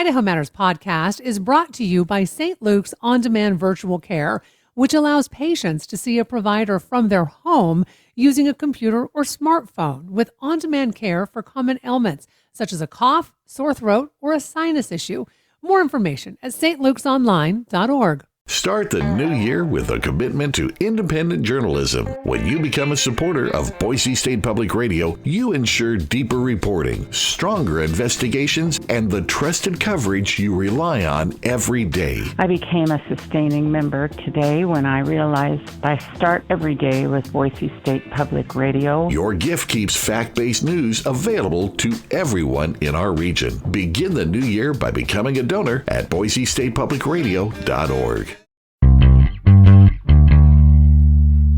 Idaho Matters podcast is brought to you by St. Luke's On-Demand Virtual Care, which allows patients to see a provider from their home using a computer or smartphone with on-demand care for common ailments, such as a cough, sore throat, or a sinus issue. More information at stlukesonline.org. Start the new year with a commitment to independent journalism. When you become a supporter of Boise State Public Radio, you ensure deeper reporting, stronger investigations, and the trusted coverage you rely on every day. I became a sustaining member today when I realized I start every day with Boise State Public Radio. Your gift keeps fact-based news available to everyone in our region. Begin the new year by becoming a donor at boisestatepublicradio.org.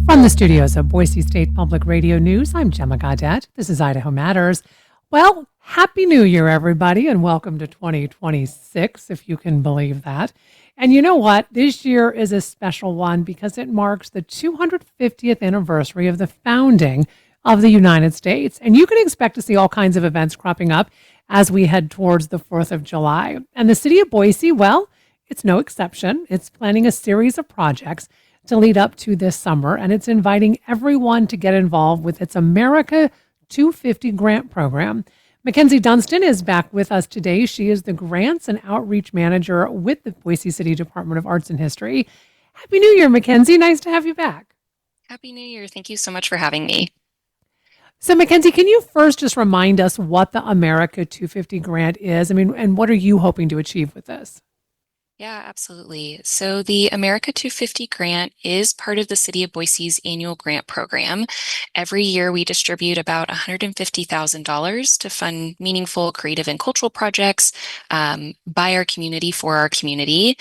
From the studios of Boise State Public Radio News, I'm Gemma Gaudette. This is Idaho Matters. Well, Happy New Year, everybody, and welcome to 2026, if you can believe that. And you know what? This year is a special one because it marks the 250th anniversary of the founding of the United States. And you can expect to see all kinds of events cropping up as we head towards the 4th of July. And the City of Boise, well, it's no exception. It's planning a series of projects to lead up to this summer, and it's inviting everyone to get involved with its America 250 grant program. Mackenzie Dunstan is back with us today. She is the Grants and Outreach Manager with the Boise City Department of Arts and History. Happy New Year, Mackenzie. Nice to have you back. Happy New Year. Thank you so much for having me. So, Mackenzie, can you first just remind us what the America 250 grant is? And what are you hoping to achieve with this? Yeah, absolutely. So the America 250 grant is part of the City of Boise's annual grant program. Every year we distribute about $150,000 to fund meaningful creative and cultural projects by our community for our community.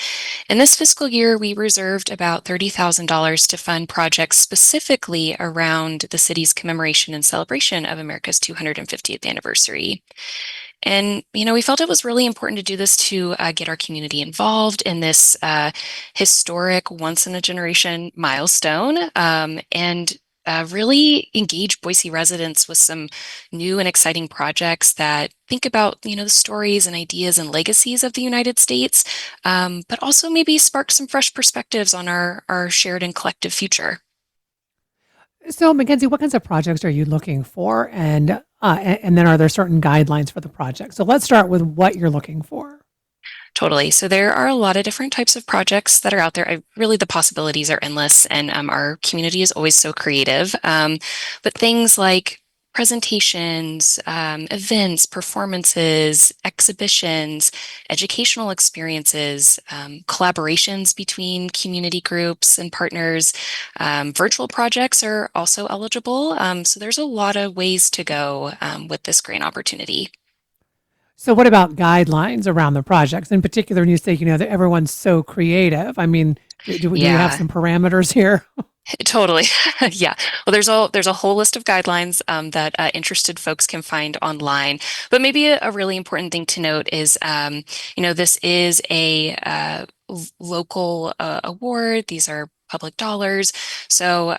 In this fiscal year, we reserved about $30,000 to fund projects specifically around the city's commemoration and celebration of America's 250th anniversary. And, we felt it was really important to do this to get our community involved in this historic once-in-a-generation milestone and really engage Boise residents with some new and exciting projects that think about, the stories and ideas and legacies of the United States, but also maybe spark some fresh perspectives on our shared and collective future. So, Mackenzie, what kinds of projects are you looking for? And then are there certain guidelines for the project? So let's start with what you're looking for. Totally. So there are a lot of different types of projects that are out there. Really, the possibilities are endless, and our community is always so creative. But things like presentations, events, performances, exhibitions, educational experiences, collaborations between community groups and partners. Virtual projects are also eligible. So there's a lot of ways to go with this grant opportunity. So what about guidelines around the projects? In particular, when you say, that everyone's so creative, do we have some parameters here? Totally. Yeah. Well, there's a whole list of guidelines that interested folks can find online. But maybe a really important thing to note is, this is a local award. These are public dollars. So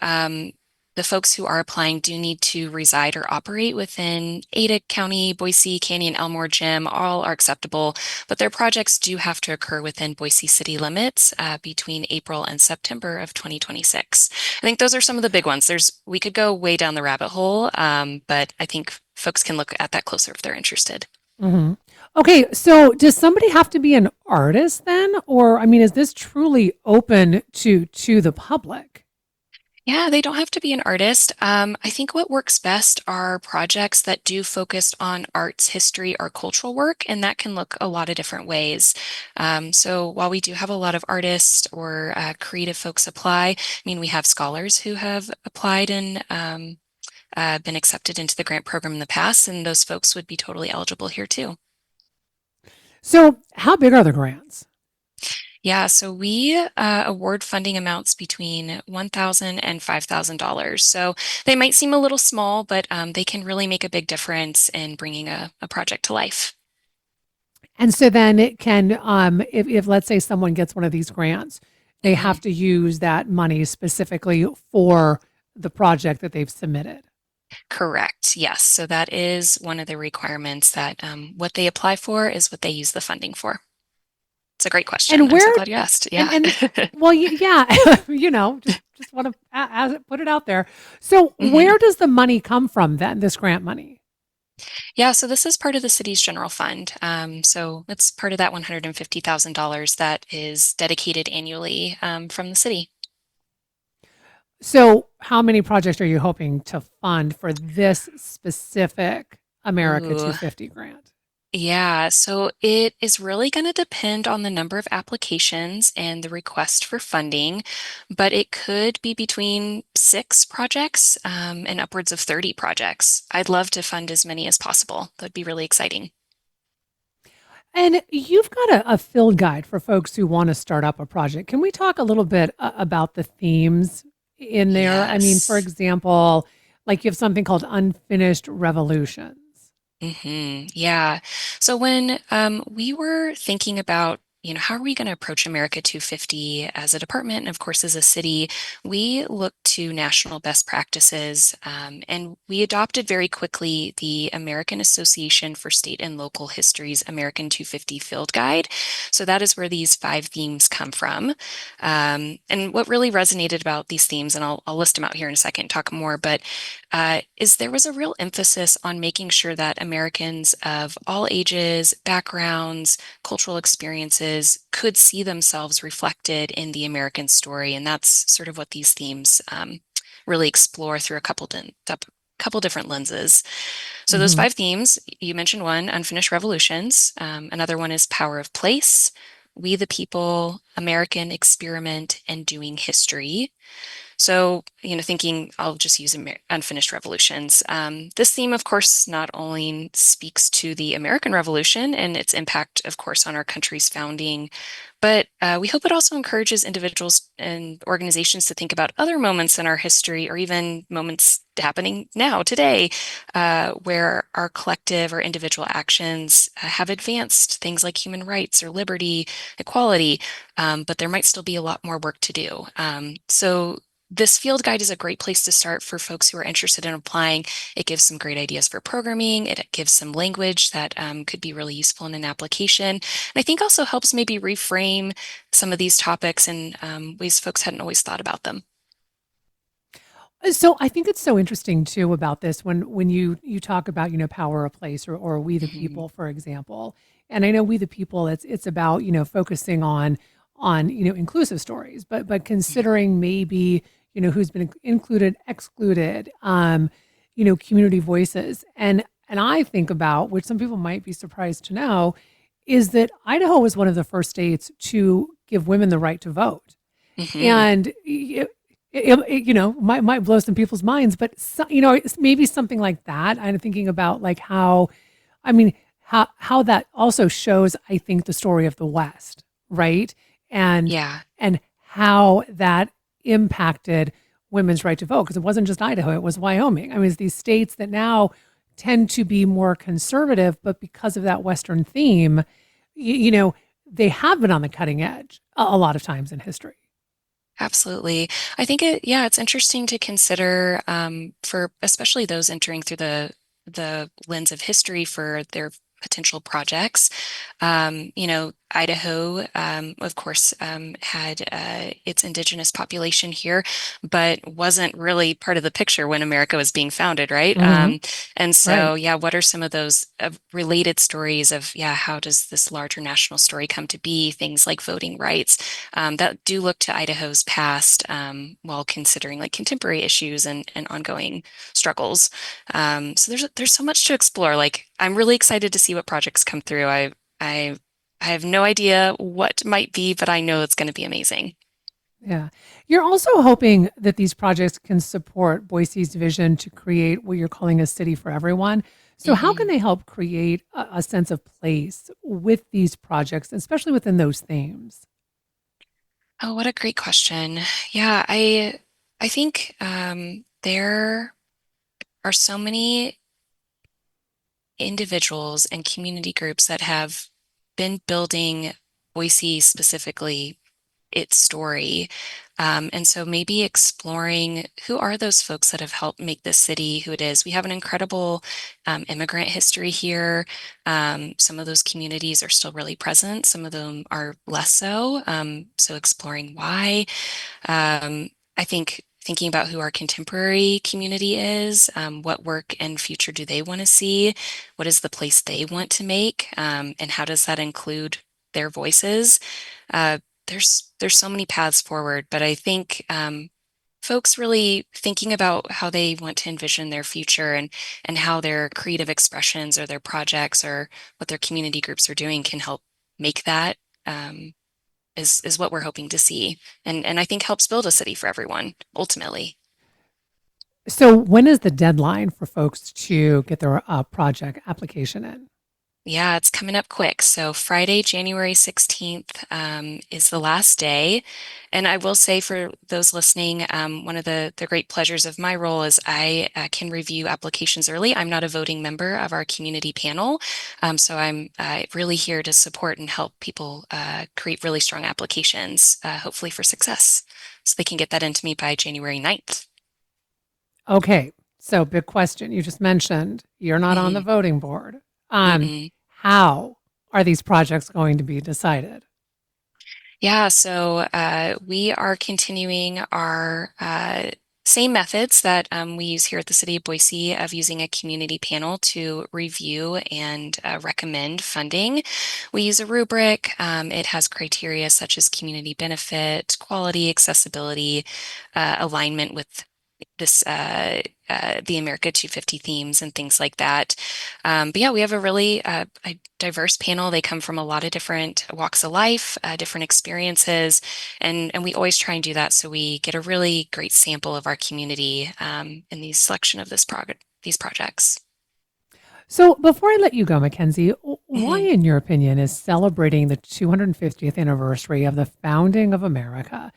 the folks who are applying do need to reside or operate within Ada County, Boise, Canyon, Elmore, Jim. All are acceptable, but their projects do have to occur within Boise city limits between April and September of 2026. I think those are some of the big ones. We could go way down the rabbit hole, but I think folks can look at that closer if they're interested. Mm-hmm. Okay, so does somebody have to be an artist then? Or, is this truly open to the public? Yeah, they don't have to be an artist. I think what works best are projects that do focus on arts, history, or cultural work, and that can look a lot of different ways. So while we do have a lot of artists or creative folks apply, we have scholars who have applied and been accepted into the grant program in the past, and those folks would be totally eligible here too. So how big are the grants? Yeah, so we award funding amounts between $1,000 and $5,000. So they might seem a little small, but they can really make a big difference in bringing a project to life. And so then it can, if let's say someone gets one of these grants, they have to use that money specifically for the project that they've submitted. Correct. Yes. So that is one of the requirements that what they apply for is what they use the funding for. It's a great question. And I'm so where glad you asked. and Yeah. and well, yeah, just want to put it out there. So, Mhm. where does the money come from then? This grant money? Yeah, so this is part of the city's general fund. So it's part of that $150,000 that is dedicated annually from the city. So, how many projects are you hoping to fund for this specific America Ooh, 250 grant? yeah. So it is really going to depend on the number of applications and the request for funding, but it could be between 6 projects and upwards of 30 projects. I'd love to fund as many as possible. That'd be really exciting. And you've got a field guide for folks who want to start up a project. Can we talk a little bit about the themes in there? I mean, for Yes. example, like you have something called Unfinished Revolutions. Yeah. So when we were thinking about, how are we going to approach America 250 as a department and of course as a city, we looked to national best practices and we adopted very quickly the American Association for State and Local History's American 250 Field Guide. So that is where these 5 themes come from. And what really resonated about these themes, and I'll list them out here in a second, talk more, but is there was a real emphasis on making sure that Americans of all ages, backgrounds, cultural experiences could see themselves reflected in the American story. And that's sort of what these themes really explore through a couple different lenses. So those Hmm. 5 themes, you mentioned one, Unfinished Revolutions. Another one is Power of Place, We the People, American Experiment, and Doing History. So, thinking I'll just use unfinished revolutions. This theme, of course, not only speaks to the American Revolution and its impact, of course, on our country's founding, but we hope it also encourages individuals and organizations to think about other moments in our history or even moments happening now, today, where our collective or individual actions have advanced things like human rights or liberty, equality, but there might still be a lot more work to do. So this field guide is a great place to start for folks who are interested in applying. It gives some great ideas for programming. It gives some language that could be really useful in an application. And I think also helps maybe reframe some of these topics in ways folks hadn't always thought about them. So I think it's so interesting too about this when you talk about power of place or we the Mhm. people, for example. And I know we the people, it's about focusing on inclusive stories, but considering maybe who's been included, excluded, community voices. And I think about, which some people might be surprised to know, is that Idaho was one of the first states to give women the right to vote. Mhm. And might blow some people's minds, but it's maybe something like that. I'm thinking about like how, I mean, how that also shows, I think, the story of the West, right? And Yeah. and how that impacted women's right to vote, because it wasn't just Idaho, it was Wyoming. I mean, it's these states that now tend to be more conservative, but because of that Western theme, they have been on the cutting edge a lot of times in history. Absolutely. I think it's interesting to consider for especially those entering through the lens of history for their potential projects. Idaho, of course, had its indigenous population here, but wasn't really part of the picture when America was being founded, right? Hmm. And Right. so, yeah, what are some of those related stories of, yeah, how does this larger national story come to be? Things like voting rights that do look to Idaho's past while considering like contemporary issues and ongoing struggles. So there's so much to explore. Like I'm really excited to see what projects come through. I I have no idea what might be, but I know it's going to be amazing. Yeah. You're also hoping that these projects can support Boise's vision to create what you're calling a city for everyone. So, how can Mhm. they help create a sense of place with these projects, especially within those themes? Oh, what a great question. Yeah, I think there are so many individuals and community groups that have been building Boise specifically its story. And so maybe exploring who are those folks that have helped make this city who it is. We have an incredible immigrant history here. Some of those communities are still really present. Some of them are less so. So exploring why. I think thinking about who our contemporary community is, what work and future do they want to see? What is the place they want to make? And how does that include their voices? Uh, there's so many paths forward, but I think folks really thinking about how they want to envision their future and how their creative expressions or their projects or what their community groups are doing can help make that is what we're hoping to see, and I think helps build a city for everyone ultimately. So, when is the deadline for folks to get their project application in? Yeah, it's coming up quick. So Friday, January 16th, is the last day. And I will say for those listening, one of the great pleasures of my role is I can review applications early. I'm not a voting member of our community panel. So I'm really here to support and help people create really strong applications, hopefully for success. So they can get that into me by January 9th. Okay, so big question. You just mentioned you're not on the Mhm. voting board. Mm-mm. How are these projects going to be decided? Yeah, so we are continuing our same methods that we use here at the City of Boise of using a community panel to review and recommend funding. We use a rubric. It has criteria such as community benefit, quality, accessibility, alignment with this the America 250 themes and things like that. But yeah, we have a really a diverse panel. They come from a lot of different walks of life, different experiences, and we always try and do that so we get a really great sample of our community in the selection of these projects. So, before I let you go, Mackenzie, why, Mhm. in your opinion, is celebrating the 250th anniversary of the founding of America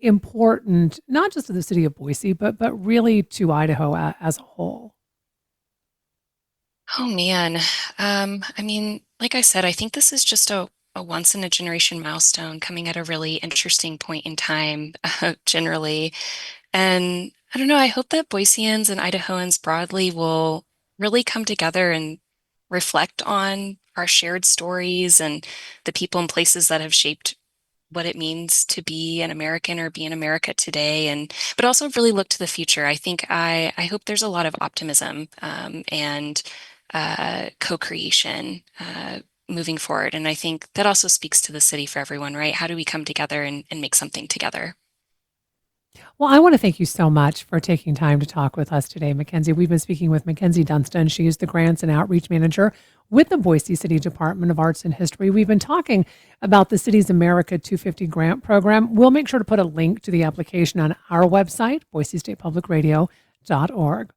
important, not just to the city of Boise, but really to Idaho as a whole? Oh man. I mean, like I said, I think this is just a once in a generation milestone coming at a really interesting point in time, generally. And I don't know, I hope that Boiseans and Idahoans broadly will really come together and reflect on our shared stories and the people and places that have shaped what it means to be an American or be in America today, and but also really look to the future. I think I hope there's a lot of optimism and co-creation moving forward. And I think that also speaks to the city for everyone, right? How do we come together and make something together? Well, I want to thank you so much for taking time to talk with us today, Mackenzie. We've been speaking with Mackenzie Dunstan. She is the Grants and Outreach Manager with the Boise City Department of Arts and History. We've been talking about the city's America 250 grant program. We'll make sure to put a link to the application on our website, boisestatepublicradio.org.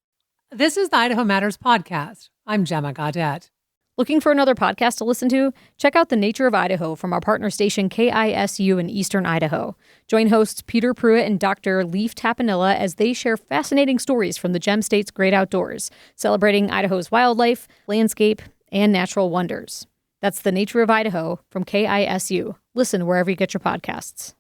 This is the Idaho Matters podcast. I'm Gemma Gaudette. Looking for another podcast to listen to? Check out The Nature of Idaho from our partner station KISU in Eastern Idaho. Join hosts Peter Pruitt and Dr. Leif Tapanilla as they share fascinating stories from the Gem State's great outdoors, celebrating Idaho's wildlife, landscape, and natural wonders. That's The Nature of Idaho from KISU. Listen wherever you get your podcasts.